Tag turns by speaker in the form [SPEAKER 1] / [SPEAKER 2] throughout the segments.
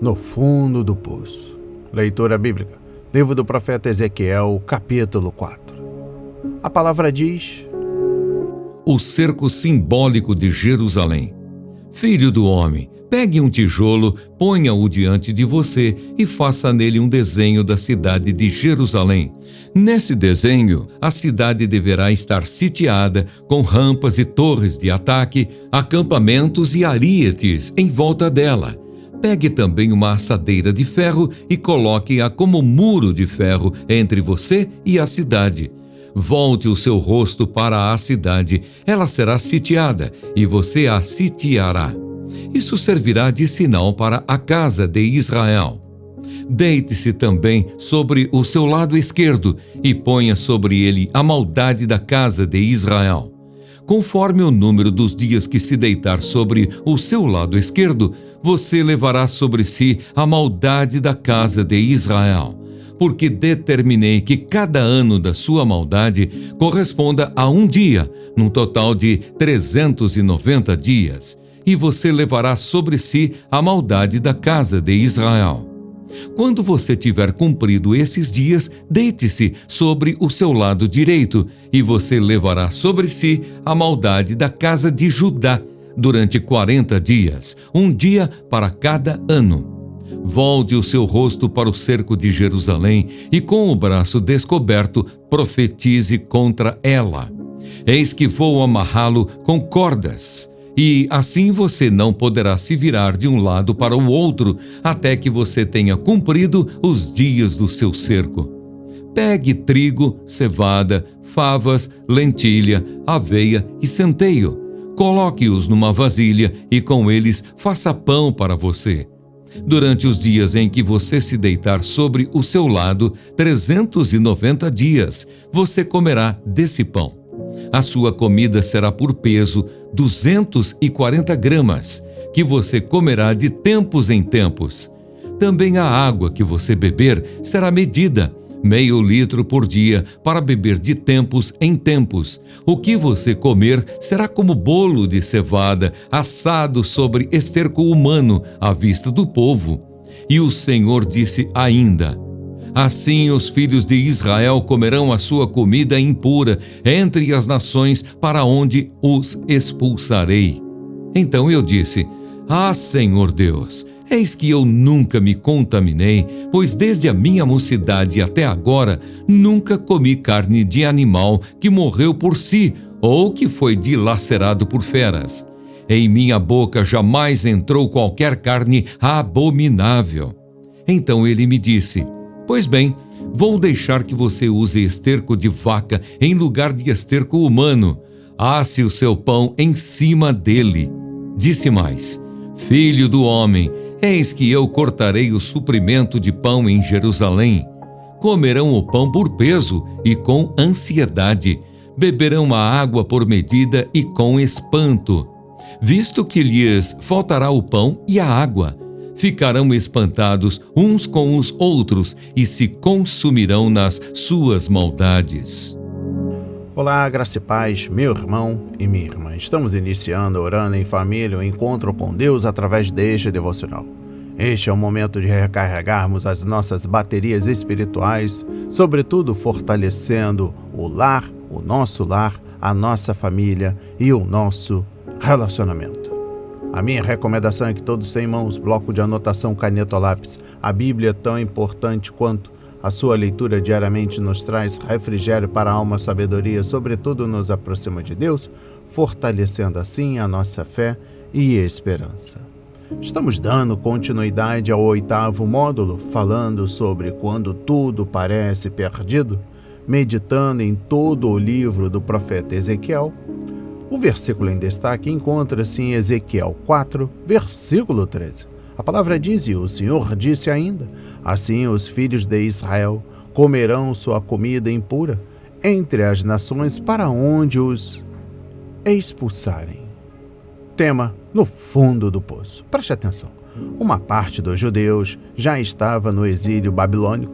[SPEAKER 1] no fundo do poço. Leitura bíblica, livro do profeta Ezequiel, capítulo 4. A palavra diz:
[SPEAKER 2] O cerco simbólico de Jerusalém. Filho do homem, pegue um tijolo, ponha-o diante de você e faça nele um desenho da cidade de Jerusalém. Nesse desenho, a cidade deverá estar sitiada, com rampas e torres de ataque, acampamentos e arietes em volta dela. Pegue também uma assadeira de ferro e coloque-a como muro de ferro entre você e a cidade. Volte o seu rosto para a cidade, ela será sitiada e você a sitiará. Isso servirá de sinal para a casa de Israel. Deite-se também sobre o seu lado esquerdo e ponha sobre ele a maldade da casa de Israel. Conforme o número dos dias que se deitar sobre o seu lado esquerdo, você levará sobre si a maldade da casa de Israel. Porque determinei que cada ano da sua maldade corresponda a um dia, num total de 390 dias, e você levará sobre si a maldade da casa de Israel. Quando você tiver cumprido esses dias, deite-se sobre o seu lado direito, e você levará sobre si a maldade da casa de Judá, durante 40 dias, um dia para cada ano. Volte o seu rosto para o cerco de Jerusalém e com o braço descoberto profetize contra ela. Eis que vou amarrá-lo com cordas, e assim você não poderá se virar de um lado para o outro até que você tenha cumprido os dias do seu cerco. Pegue trigo, cevada, favas, lentilha, aveia e centeio. Coloque-os numa vasilha e com eles faça pão para você. Durante os dias em que você se deitar sobre o seu lado, 390 dias, você comerá desse pão. A sua comida será por peso 240 gramas, que você comerá de tempos em tempos. Também a água que você beber será medida, meio litro por dia, para beber de tempos em tempos. O que você comer será como bolo de cevada, assado sobre esterco humano, à vista do povo. E o Senhor disse ainda: Assim os filhos de Israel comerão a sua comida impura entre as nações para onde os expulsarei. Então eu disse: Senhor Deus, eis que eu nunca me contaminei, pois desde a minha mocidade até agora nunca comi carne de animal que morreu por si ou que foi dilacerado por feras. Em minha boca jamais entrou qualquer carne abominável. Então ele me disse: Pois bem, vou deixar que você use esterco de vaca em lugar de esterco humano. Asse o seu pão em cima dele. Disse mais: Filho do homem, eis que eu cortarei o suprimento de pão em Jerusalém. Comerão o pão por peso e com ansiedade. Beberão a água por medida e com espanto. Visto que lhes faltará o pão e a água, ficarão espantados uns com os outros e se consumirão nas suas maldades.
[SPEAKER 1] Olá, graça e paz, meu irmão e minha irmã. Estamos iniciando, orando em família, o encontro com Deus através deste devocional. Este é o momento de recarregarmos as nossas baterias espirituais, sobretudo fortalecendo o lar, a nossa família e o nosso relacionamento. A minha recomendação é que todos tenham em mãos bloco de anotação, caneta ou lápis. A Bíblia é tão importante quanto a sua leitura diariamente nos traz refrigério para a alma, sabedoria, sobretudo nos aproxima de Deus, fortalecendo assim a nossa fé e esperança. Estamos dando continuidade ao 8º módulo, falando sobre quando tudo parece perdido, meditando em todo o livro do profeta Ezequiel. O versículo em destaque encontra-se em Ezequiel 4, versículo 13. A palavra diz: E o Senhor disse ainda: Assim os filhos de Israel comerão sua comida impura entre as nações para onde os expulsarem. Tema: no fundo do poço. Preste atenção. Uma parte dos judeus já estava no exílio babilônico.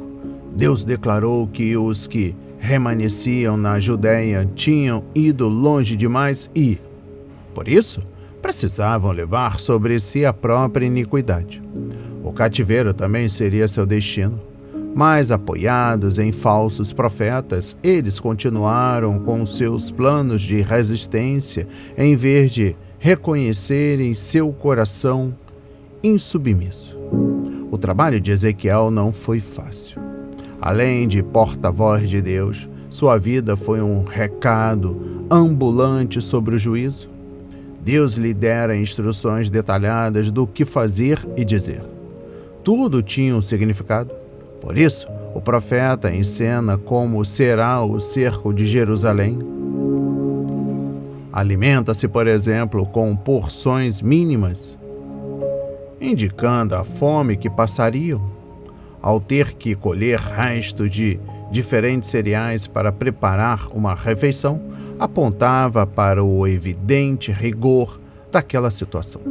[SPEAKER 1] Deus declarou que os que remanesciam na Judéia tinham ido longe demais e, por isso, precisavam levar sobre si a própria iniquidade. O cativeiro também seria seu destino. Mas, apoiados em falsos profetas, eles continuaram com seus planos de resistência em vez de reconhecerem seu coração insubmisso. O trabalho de Ezequiel não foi fácil. Além de porta-voz de Deus, sua vida foi um recado ambulante sobre o juízo. Deus lhe dera instruções detalhadas do que fazer e dizer. Tudo tinha um significado. Por isso, o profeta encena como será o cerco de Jerusalém. Alimenta-se, por exemplo, com porções mínimas, indicando a fome que passariam. Ao ter que colher restos de diferentes cereais para preparar uma refeição, apontava para o evidente rigor daquela situação.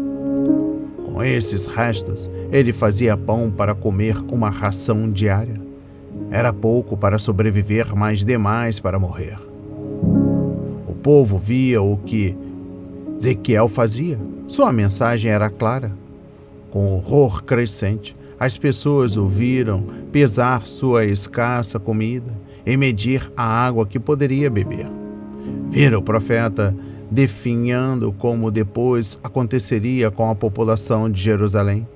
[SPEAKER 1] Com esses restos, ele fazia pão para comer uma ração diária. Era pouco para sobreviver, mas demais para morrer. O povo via o que Ezequiel fazia. Sua mensagem era clara. Com horror crescente, as pessoas o viram pesar sua escassa comida e medir a água que poderia beber. Viram o profeta definhando como depois aconteceria com a população de Jerusalém.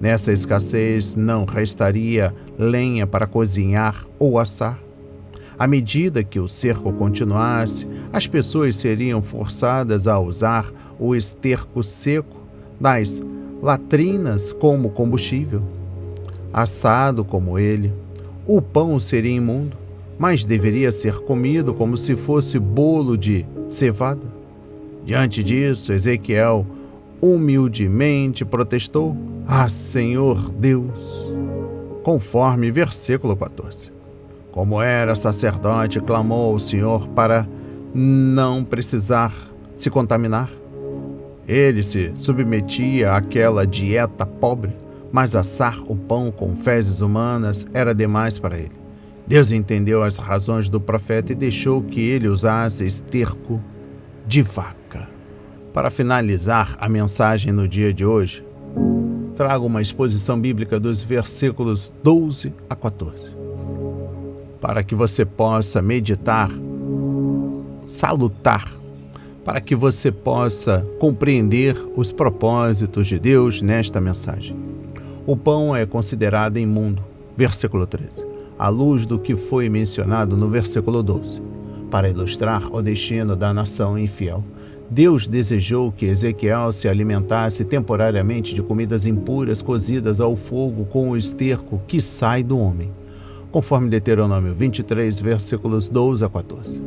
[SPEAKER 1] Nessa escassez não restaria lenha para cozinhar ou assar. À medida que o cerco continuasse, as pessoas seriam forçadas a usar o esterco seco das latrinas como combustível. Assado como ele, o pão seria imundo, mas deveria ser comido como se fosse bolo de cevada. Diante disso, Ezequiel humildemente protestou: "Ah, Senhor Deus!", conforme versículo 14. Como era sacerdote, clamou ao Senhor para não precisar se contaminar. Ele se submetia àquela dieta pobre, mas assar o pão com fezes humanas era demais para ele. Deus entendeu as razões do profeta e deixou que ele usasse esterco de vaca. Para finalizar a mensagem no dia de hoje, trago uma exposição bíblica dos versículos 12 a 14, para que você possa meditar, salutar, para que você possa compreender os propósitos de Deus nesta mensagem. O pão é considerado imundo, versículo 13, à luz do que foi mencionado no versículo 12. Para ilustrar o destino da nação infiel, Deus desejou que Ezequiel se alimentasse temporariamente de comidas impuras cozidas ao fogo com o esterco que sai do homem, conforme Deuteronômio 23, versículos 12 a 14.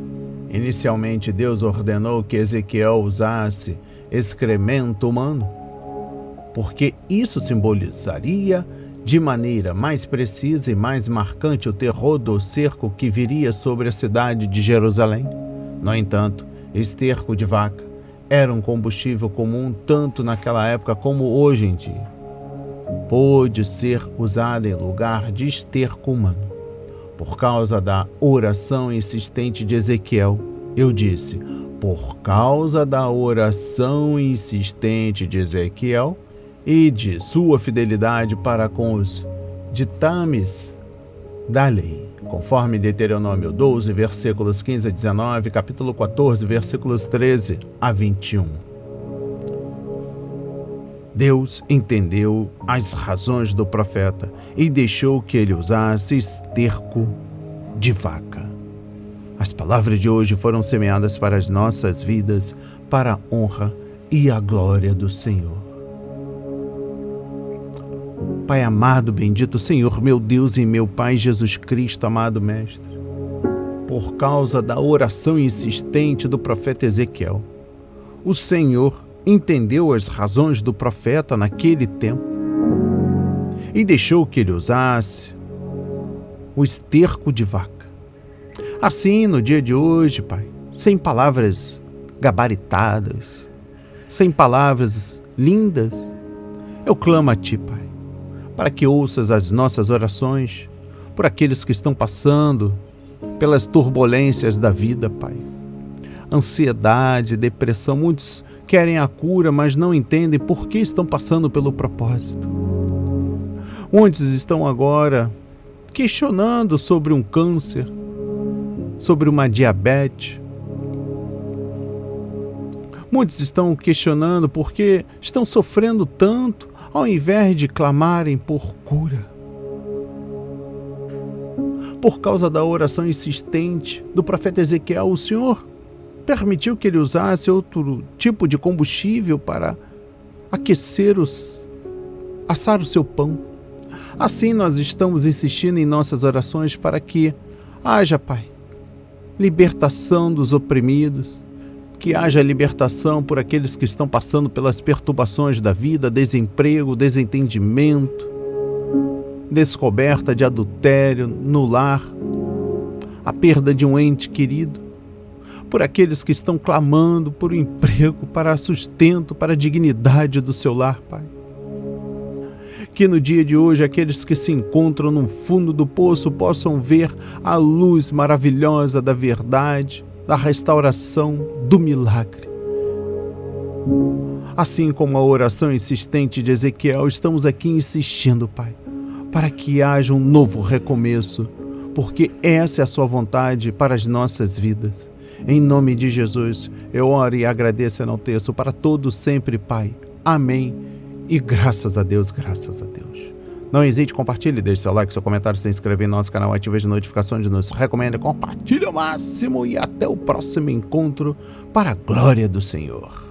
[SPEAKER 1] Inicialmente, Deus ordenou que Ezequiel usasse excremento humano, porque isso simbolizaria de maneira mais precisa e mais marcante o terror do cerco que viria sobre a cidade de Jerusalém. No entanto, esterco de vaca era um combustível comum tanto naquela época como hoje em dia. Pôde ser usado em lugar de esterco humano. Por causa da oração insistente de Ezequiel, eu disse, por causa da oração insistente de Ezequiel e de sua fidelidade para com os ditames da lei, conforme Deuteronômio 12, versículos 15 a 19, capítulo 14, versículos 13 a 21. Deus entendeu as razões do profeta e deixou que ele usasse esterco de vaca. As palavras de hoje foram semeadas para as nossas vidas, para a honra e a glória do Senhor. Pai amado, bendito Senhor, meu Deus e meu Pai Jesus Cristo, amado Mestre, por causa da oração insistente do profeta Ezequiel, o Senhor entendeu as razões do profeta naquele tempo e deixou que ele usasse o esterco de vaca. Assim, no dia de hoje, Pai, sem palavras gabaritadas, sem palavras lindas, eu clamo a Ti, Pai, para que ouças as nossas orações por aqueles que estão passando pelas turbulências da vida, Pai. Ansiedade, depressão, muitos querem a cura, mas não entendem por que estão passando pelo propósito. Muitos estão agora questionando sobre um câncer, sobre uma diabetes. Muitos estão questionando porque estão sofrendo tanto, ao invés de clamarem por cura. Por causa da oração insistente do profeta Ezequiel, o Senhor permitiu que ele usasse outro tipo de combustível para assar o seu pão. Assim nós estamos insistindo em nossas orações para que haja, Pai, libertação dos oprimidos, que haja libertação por aqueles que estão passando pelas perturbações da vida, desemprego, desentendimento, descoberta de adultério no lar, a perda de um ente querido, por aqueles que estão clamando por um emprego, para sustento, para a dignidade do seu lar, Pai. Que no dia de hoje aqueles que se encontram no fundo do poço possam ver a luz maravilhosa da verdade, da restauração, do milagre. Assim como a oração insistente de Ezequiel, estamos aqui insistindo, Pai, para que haja um novo recomeço, porque essa é a sua vontade para as nossas vidas. Em nome de Jesus, eu oro e agradeço e enalteço para todos sempre, Pai. Amém. E graças a Deus, graças a Deus. Não hesite, compartilhe, deixe seu like, seu comentário, se inscreva em nosso canal, ative as notificações, nos recomenda, compartilhe ao máximo e até o próximo encontro para a glória do Senhor.